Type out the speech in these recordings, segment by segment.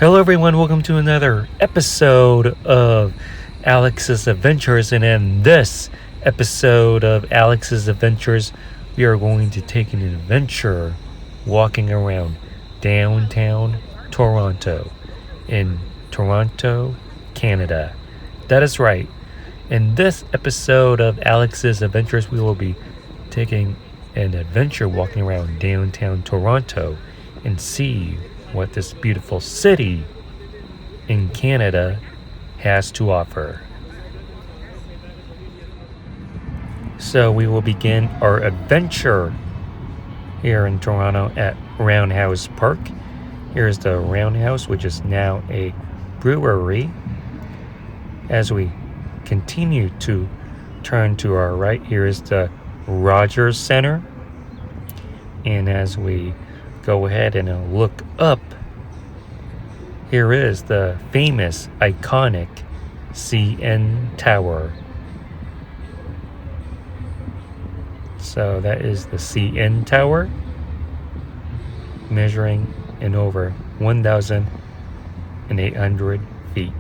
Hello everyone, welcome to another episode of Alex's Adventures, and in this episode of Alex's Adventures we are going to take an adventure walking around downtown Toronto in Toronto, Canada. That is right. In this episode of Alex's Adventures we will be taking an adventure walking around downtown Toronto and see what this beautiful city in Canada has to offer. So we will begin our adventure here in Toronto at Roundhouse Park. Here's the Roundhouse, which is now a brewery. As we continue to turn to our right, here is the Rogers Center. And as we go ahead and look up, here is the famous, iconic CN Tower. So that is the CN Tower, measuring in over 1,800 feet.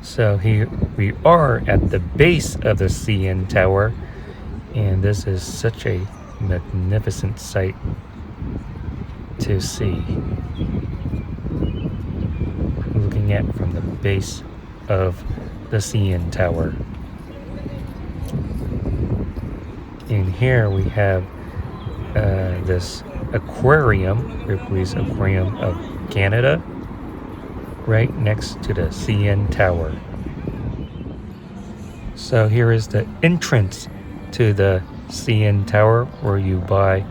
So here we are at the base of the CN Tower, and this is such a magnificent sight to see, looking at from the base of the CN Tower. And here we have this aquarium, Ripley's Aquarium of Canada, right next to the CN Tower. So here is the entrance to the CN Tower, where you buy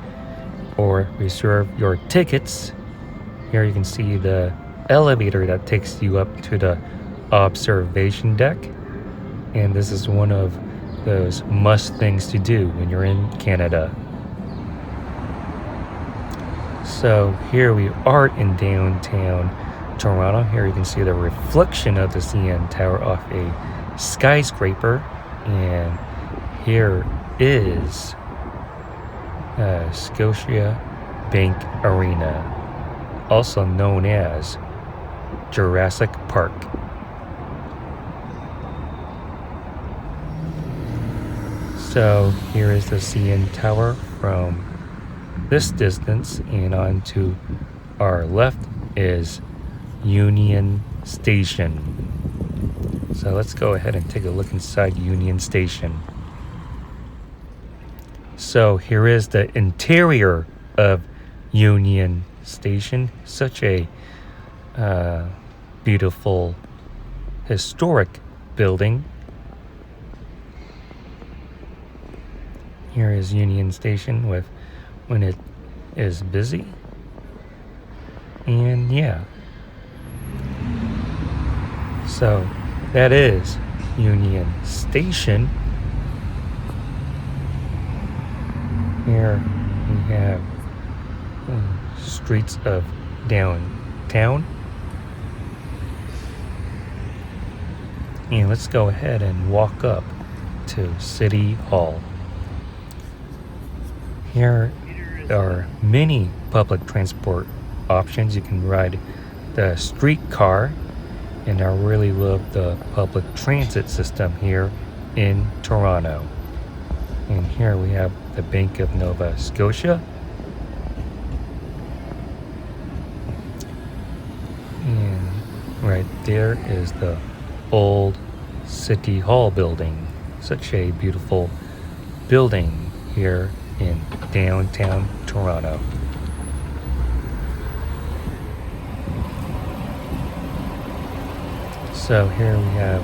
or reserve your tickets. Here you can see the elevator that takes you up to the observation deck, and this is one of those must things to do when you're in Canada. So here we are in downtown Toronto. Here you can see the reflection of the CN Tower off a skyscraper, and here is Scotia Bank Arena, also known as Jurassic Park. So here is the CN Tower from this distance, and on to our left is Union Station. So let's go ahead and take a look inside Union Station. So here is the interior of Union Station. Such a beautiful historic building. Here is Union Station with when it is busy. And yeah. So that is Union Station. Here we have streets of downtown. And let's go ahead and walk up to City Hall. Here are many public transport options. You can ride the streetcar, and I really love the public transit system here in Toronto. And here we have the Bank of Nova Scotia. And right there is the old City Hall building. Such a beautiful building here in downtown Toronto. So here we have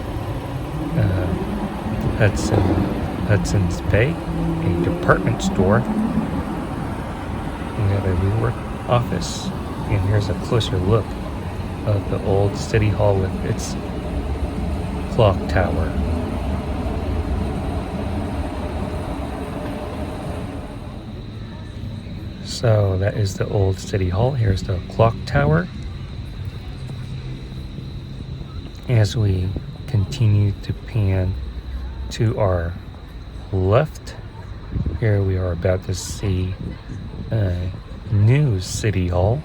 Hudson's Bay, a department store. We have a WeWork office, and here's a closer look of the old City Hall with its clock tower. So that is the old City Hall. Here's the clock tower. As we continue to pan to our left, here we are about to see a new City Hall.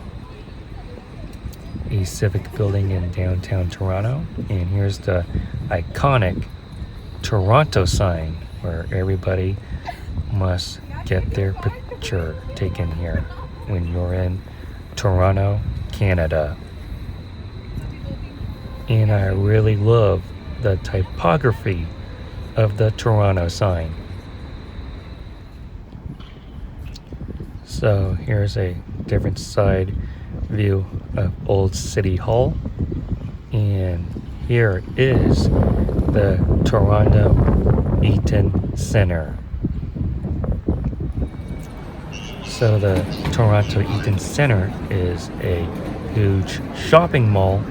a civic building in downtown Toronto. And here's the iconic Toronto sign where everybody must get their picture taken here when you're in Toronto, Canada. And I really love the typography of the Toronto sign. So here's a different side view of Old City Hall, and here is the Toronto Eaton Centre. So the Toronto Eaton Centre is a huge shopping mall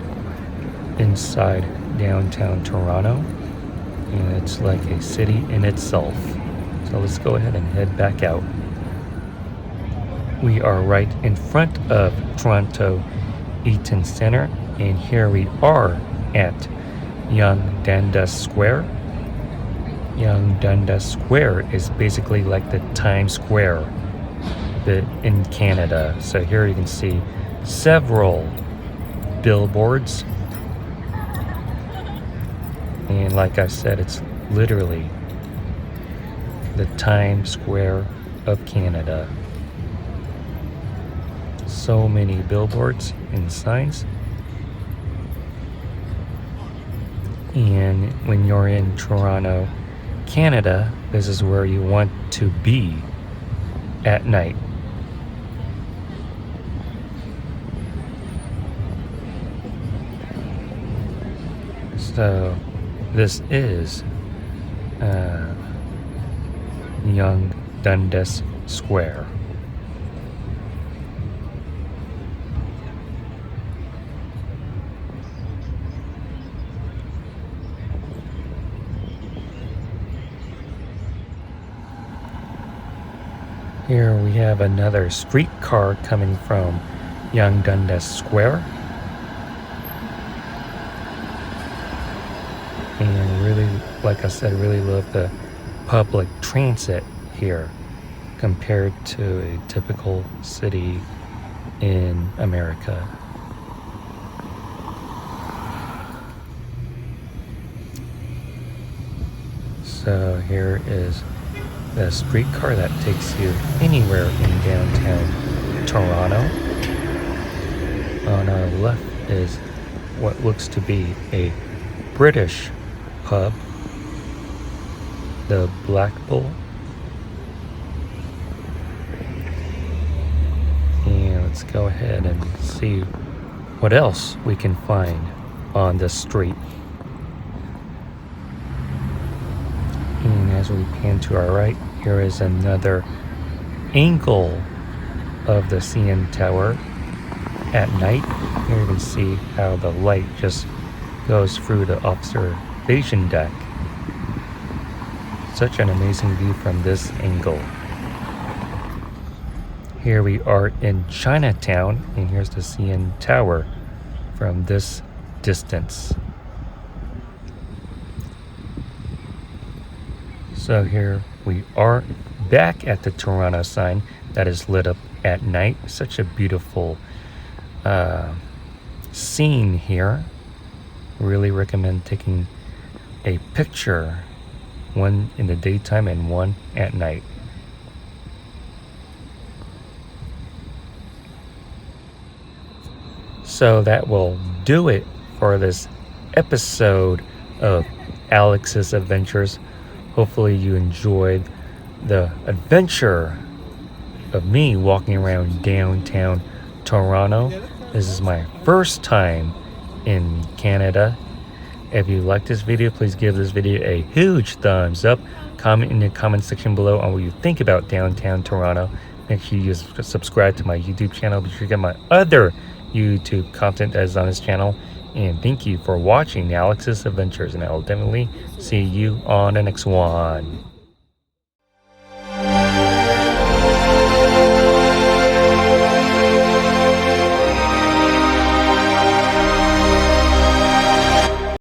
inside downtown Toronto, and it's like a city in itself. So let's go ahead and head back out. We are right in front of Toronto Eaton Centre, and here we are at Yonge-Dundas Square. Yonge-Dundas Square is basically like the Times Square in Canada. So here you can see several billboards, and like I said, it's literally the Times Square of Canada. So many billboards and signs. And when you're in Toronto, Canada, this is where you want to be at night. So this is Yonge-Dundas Square. Here we have another streetcar coming from Yonge-Dundas Square. And really, like I said, really love the public transit here compared to a typical city in America. So here is the streetcar that takes you anywhere in downtown Toronto. On our left is what looks to be a British pub, the Black Bull. And let's go ahead and see what else we can find on the street. And as we pan to our right, here is another angle of the CN Tower at night. Here you can see how the light just goes through the observation deck. Such an amazing view from this angle. Here we are in Chinatown, and here's the CN Tower from this distance. So here we are back at the Toronto sign that is lit up at night. Such a beautiful scene here. Really recommend taking a picture, one in the daytime and one at night. So that will do it for this episode of Alex's Adventures. Hopefully you enjoyed the adventure of me walking around downtown Toronto. This is my first time in Canada. If you like this video, please give this video a huge thumbs up. Comment in the comment section below on what you think about downtown Toronto. Make sure you subscribe to my YouTube channel. Be sure to get my other YouTube content that is on this channel. And thank you for watching Alex's Adventures, and I will definitely see you on the next one.